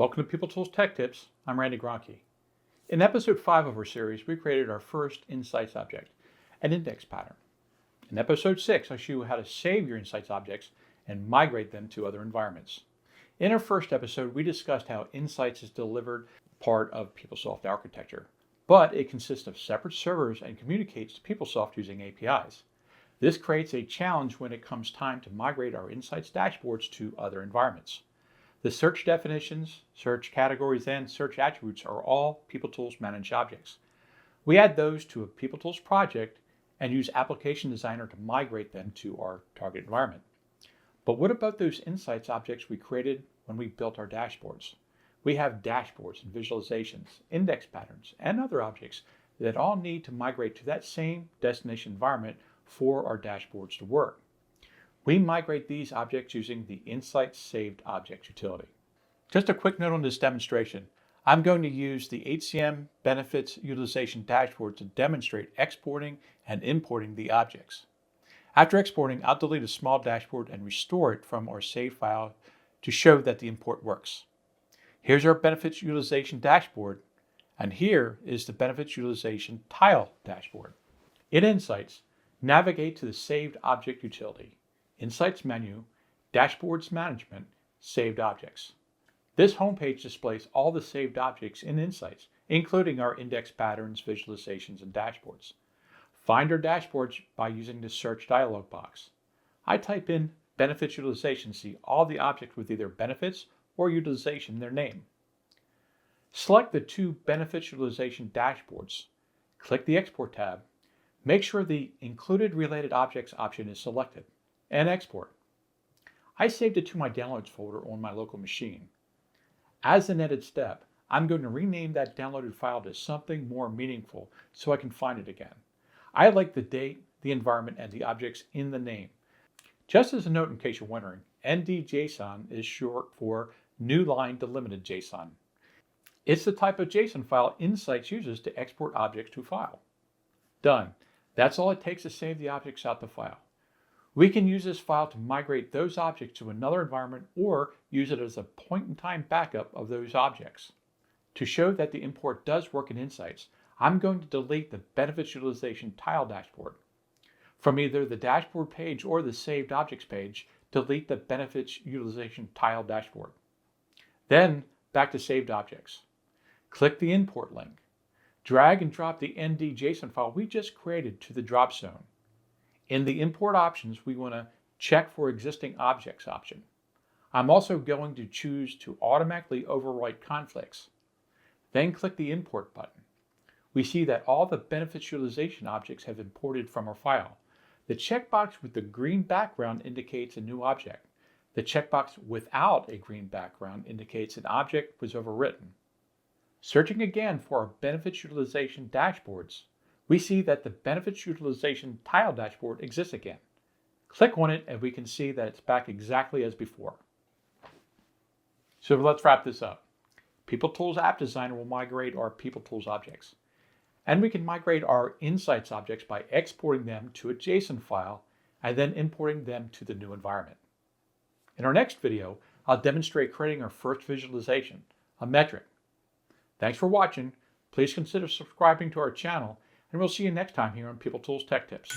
Welcome to PeopleTools Tech Tips. I'm Randy Groncki. In episode 5 of our series, we created our first insights object, an index pattern. In episode 6, I show you how to save your insights objects and migrate them to other environments. In our first episode, we discussed how insights is delivered part of PeopleSoft architecture, but it consists of separate servers and communicates to PeopleSoft using APIs. This creates a challenge when it comes time to migrate our insights dashboards to other environments. The search definitions, search categories, and search attributes are all PeopleTools managed objects. We add those to a PeopleTools project and use Application Designer to migrate them to our target environment. But what about those insights objects we created when we built our dashboards? We have dashboards and visualizations, index patterns, and other objects that all need to migrate to that same destination environment for our dashboards to work. We migrate these objects using the Insights Saved Objects utility. Just a quick note on this demonstration. I'm going to use the HCM Benefits Utilization Dashboard to demonstrate exporting and importing the objects. After exporting, I'll delete a small dashboard and restore it from our save file to show that the import works. Here's our Benefits Utilization Dashboard, and here is the Benefits Utilization Tile Dashboard. In Insights, navigate to the Saved Object utility. Insights menu, Dashboards Management, Saved Objects. This homepage displays all the saved objects in Insights, including our index patterns, visualizations, and dashboards. Find our dashboards by using the search dialog box. I type in benefits utilization to see all the objects with either benefits or utilization in their name. Select the two benefits utilization dashboards. Click the Export tab. Make sure the Included Related Objects option is selected, and export. I saved it to my downloads folder on my local machine. As an added step, I'm going to rename that downloaded file to something more meaningful so I can find it again. I like the date, the environment, and the objects in the name. Just as a note in case you're wondering, NDJSON is short for New Line Delimited JSON. It's the type of JSON file Insights uses to export objects to file. Done. That's all it takes to save the objects out the file. We can use this file to migrate those objects to another environment or use it as a point-in-time backup of those objects. To show that the import does work in Insights, I'm going to delete the Benefits Utilization Tile Dashboard. From either the dashboard page or the Saved Objects page, delete the Benefits Utilization Tile Dashboard. Then, back to Saved Objects. Click the Import link. Drag and drop the ND.json file we just created to the drop zone. In the import options, we want to check for existing objects option. I'm also going to choose to automatically overwrite conflicts. Then click the import button. We see that all the benefits utilization objects have imported from our file. The checkbox with the green background indicates a new object. The checkbox without a green background indicates an object was overwritten. Searching again for our benefits utilization dashboards, we see that the Benefits Utilization Tile Dashboard exists again. Click on it and we can see that it's back exactly as before. So let's wrap this up. PeopleTools App Designer will migrate our PeopleTools objects. And we can migrate our Insights objects by exporting them to a JSON file and then importing them to the new environment. In our next video, I'll demonstrate creating our first visualization, a metric. Thanks for watching. Please consider subscribing to our channel, and we'll see you next time here on PeopleTools Tech Tips.